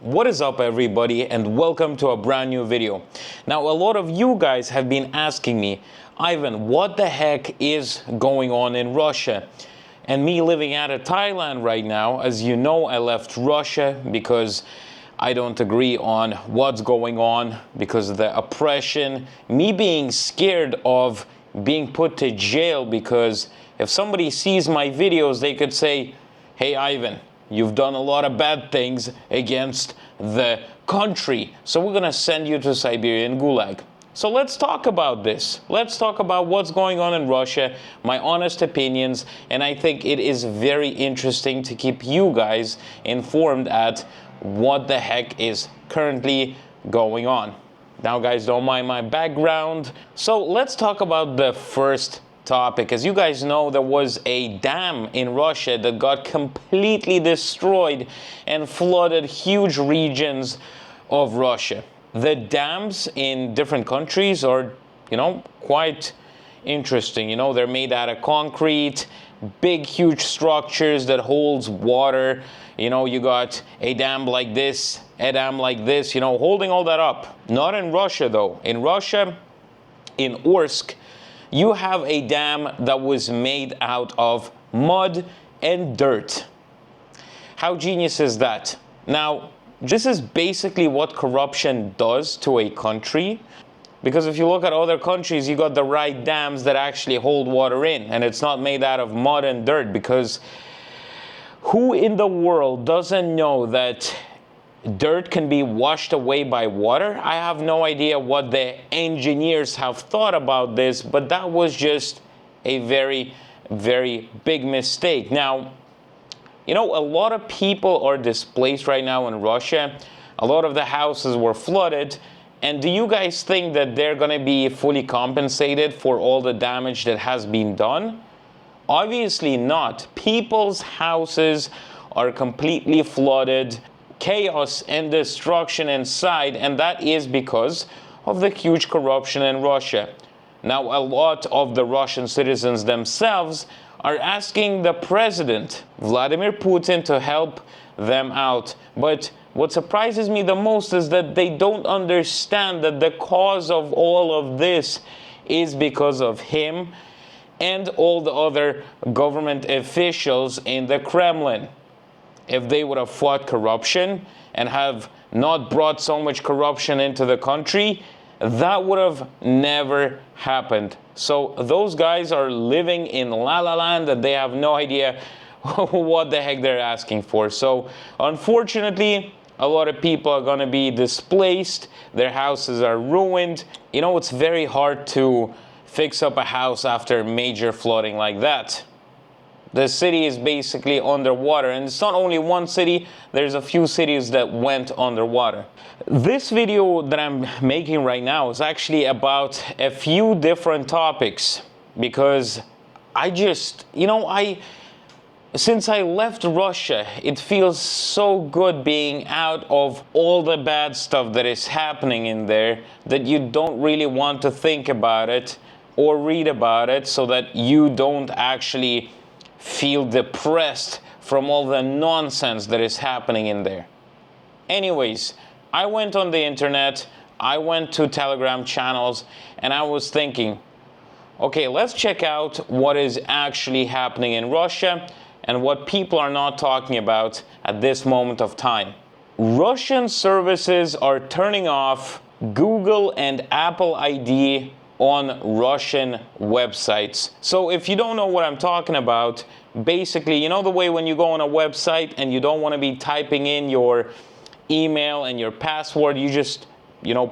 What is up, everybody, and welcome to a brand new video. Now, a lot of you guys have been asking me, Ivan, what the heck is going on in Russia? And me living out of Thailand right now, as you know, I left Russia because I don't agree on what's going on because of the oppression, me being scared of being put to jail because if somebody sees my videos, they could say, hey, Ivan, you've done a lot of bad things against the country, so we're gonna send you to Siberian Gulag. So let's talk about this. Let's talk about what's going on in Russia, my honest opinions, and I think it is very interesting to keep you guys informed at what the heck is currently going on. Now, guys, don't mind my background. So let's talk about the first topic. As you guys know, there was a dam in Russia that got completely destroyed and flooded huge regions of Russia. The dams in different countries are, quite interesting. They're made out of concrete, big, huge structures that holds water. You got a dam like this, a dam like this, holding all that up. Not in Russia, though. In Russia, in Orsk, you have a dam that was made out of mud and dirt. How genius is that? Now, this is basically what corruption does to a country. Because if you look at other countries, you got the right dams that actually hold water in, and it's not made out of mud and dirt. Because who in the world doesn't know that dirt can be washed away by water? I have no idea what the engineers have thought about this, but that was just a very, very big mistake. Now, a lot of people are displaced right now in Russia. A lot of the houses were flooded. And do you guys think that they're going to be fully compensated for all the damage that has been done? Obviously not. People's houses are completely flooded, chaos and destruction inside, and that is because of the huge corruption in Russia. Now, a lot of the Russian citizens themselves are asking the president, Vladimir Putin, to help them out. But what surprises me the most is that they don't understand that the cause of all of this is because of him and all the other government officials in the Kremlin. If they would have fought corruption and have not brought so much corruption into the country, that would have never happened. So those guys are living in La La Land and they have no idea what the heck they're asking for. So unfortunately, a lot of people are going to be displaced. Their houses are ruined. It's very hard to fix up a house after major flooding like that. The city is basically underwater, and it's not only one city, there's a few cities that went underwater. This video that I'm making right now is actually about a few different topics because since I left Russia, it feels so good being out of all the bad stuff that is happening in there that you don't really want to think about it or read about it so that you don't actually feel depressed from all the nonsense that is happening in there. Anyways, I went on the internet, I went to Telegram channels, and I was thinking, okay, let's check out what is actually happening in Russia and what people are not talking about at this moment of time. Russian services are turning off Google and Apple ID on Russian websites. So if you don't know what I'm talking about, basically, the way when you go on a website and you don't want to be typing in your email and your password, you just,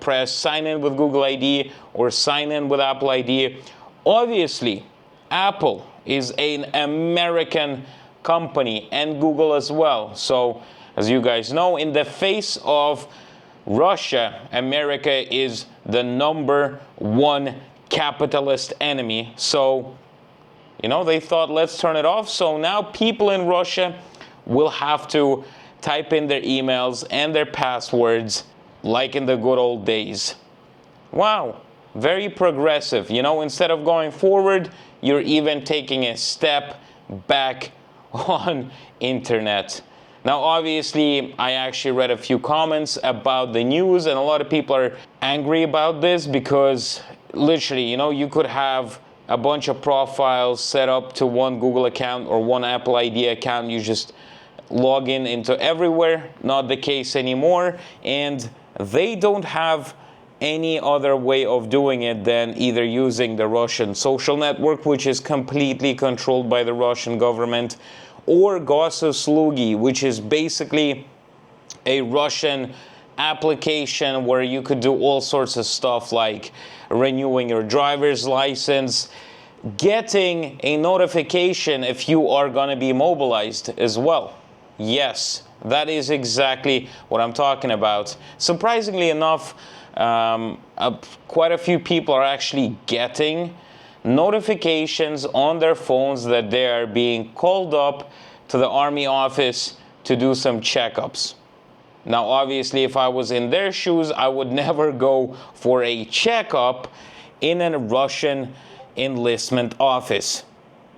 press sign in with Google ID or sign in with Apple ID. Obviously, Apple is an American company and Google as well. So as you guys know, in the face of Russia, America is the number one capitalist enemy. So, they thought, let's turn it off. So now people in Russia will have to type in their emails and their passwords like in the good old days. Wow, very progressive. Instead of going forward, you're even taking a step back on internet. Now, obviously, I actually read a few comments about the news, and a lot of people are angry about this because literally, you could have a bunch of profiles set up to one Google account or one Apple ID account. You just log in into everywhere. Not the case anymore, and they don't have any other way of doing it than either using the Russian social network, which is completely controlled by the Russian government, or Gosuslugi, which is basically a Russian application where you could do all sorts of stuff like renewing your driver's license, getting a notification if you are going to be mobilized as well. Yes, that is exactly what I'm talking about. Surprisingly enough, quite a few people are actually getting notifications on their phones that they are being called up to the army office to do some checkups. Now, obviously, if I was in their shoes, I would never go for a checkup in a Russian enlistment office.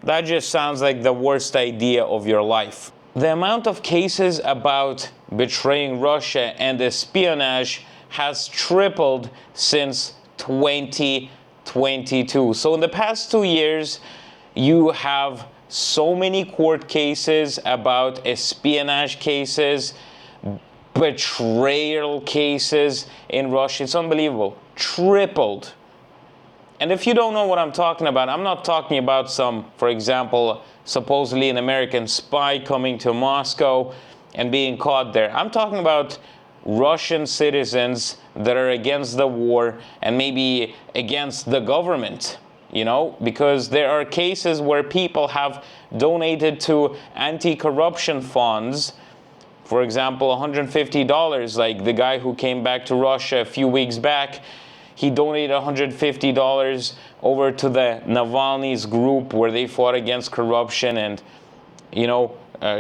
That just sounds like the worst idea of your life. The amount of cases about betraying Russia and espionage has tripled since 2022. So in the past 2 years, you have so many court cases about espionage cases, betrayal cases in Russia. It's unbelievable. Tripled. And if you don't know what I'm talking about, I'm not talking about some, for example, supposedly an American spy coming to Moscow and being caught there. I'm talking about Russian citizens that are against the war and maybe against the government, because there are cases where people have donated to anti-corruption funds. For example, $150, like the guy who came back to Russia a few weeks back, he donated $150 over to the Navalny's group where they fought against corruption and,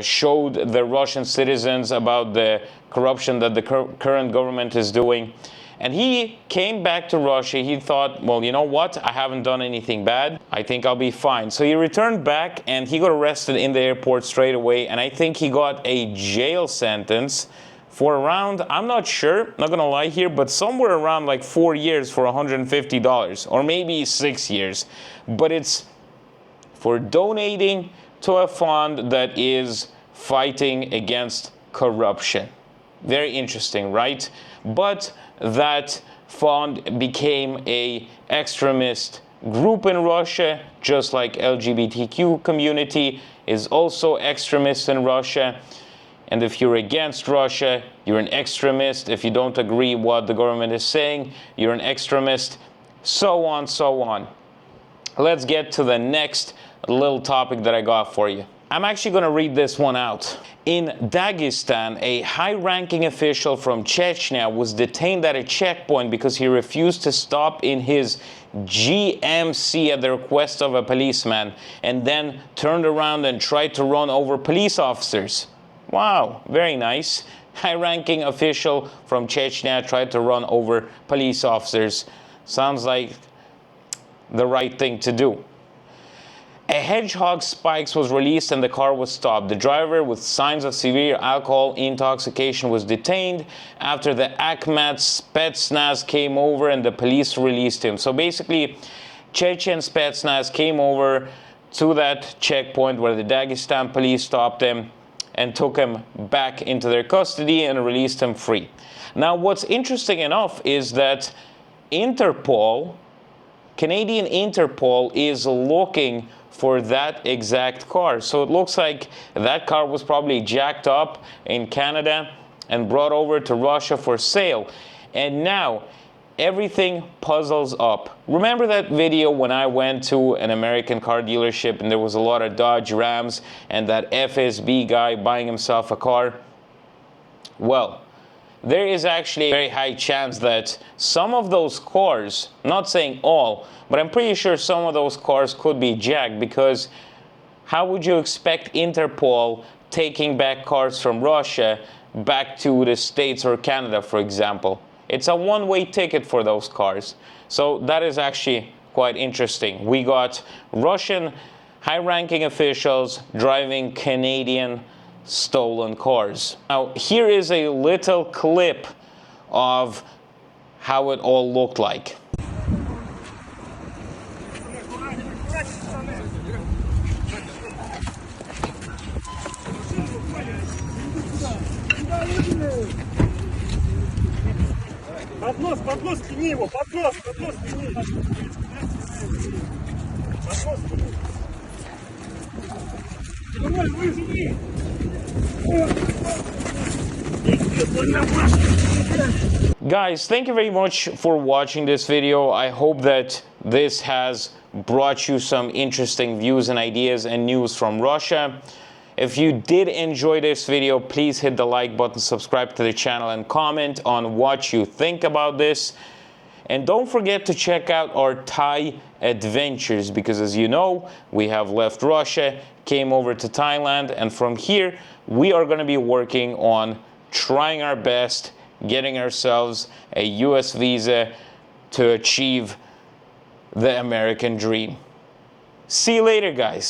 showed the Russian citizens about the corruption that the current government is doing. And he came back to Russia. He thought, well, you know what? I haven't done anything bad. I think I'll be fine. So he returned back and he got arrested in the airport straight away. And I think he got a jail sentence for around, I'm not sure, not gonna lie here, but somewhere around like 4 years for $150, or maybe 6 years. But it's for donating to a fund that is fighting against corruption. Very interesting, right? But that fund became a extremist group in Russia, just like LGBTQ community is also extremist in Russia. And if you're against Russia, you're an extremist. If you don't agree what the government is saying, you're an extremist. So on, so on. Let's get to the next little topic that I got for you. I'm actually going to read this one out. In Dagestan, a high-ranking official from Chechnya was detained at a checkpoint because he refused to stop in his GMC at the request of a policeman and then turned around and tried to run over police officers. Wow, very nice. High-ranking official from Chechnya tried to run over police officers. Sounds like the right thing to do. A hedgehog spikes was released and the car was stopped. The driver with signs of severe alcohol intoxication was detained after the Akhmat Spetsnaz came over and the police released him. So basically, Chechen Spetsnaz came over to that checkpoint where the Dagestan police stopped him and took him back into their custody and released him free. Now, what's interesting enough is that Interpol, Canadian Interpol, is looking for that exact car. So it looks like that car was probably jacked up in Canada and brought over to Russia for sale. And now everything puzzles up. Remember that video when I went to an American car dealership and there was a lot of Dodge Rams and that FSB guy buying himself a car? Well, there is actually a very high chance that some of those cars, not saying all, but I'm pretty sure some of those cars could be jacked, because how would you expect Interpol taking back cars from Russia back to the States or Canada, for example? It's a one-way ticket for those cars. So that is actually quite interesting. We got Russian high-ranking officials driving Canadian stolen cars. Now, here is a little clip of how it all looked like. Поднос, тяни его, поднос, тяни. Поднос, выжми. Guys, thank you very much for watching this video. I hope that this has brought you some interesting views and ideas and news from Russia. If you did enjoy this video, please hit the like button, subscribe to the channel, and comment on what you think about this. And don't forget to check out our Thai adventures, because as you know, we have left Russia, came over to Thailand, and from here, we are going to be working on trying our best, getting ourselves a US visa to achieve the American dream. See you later, guys.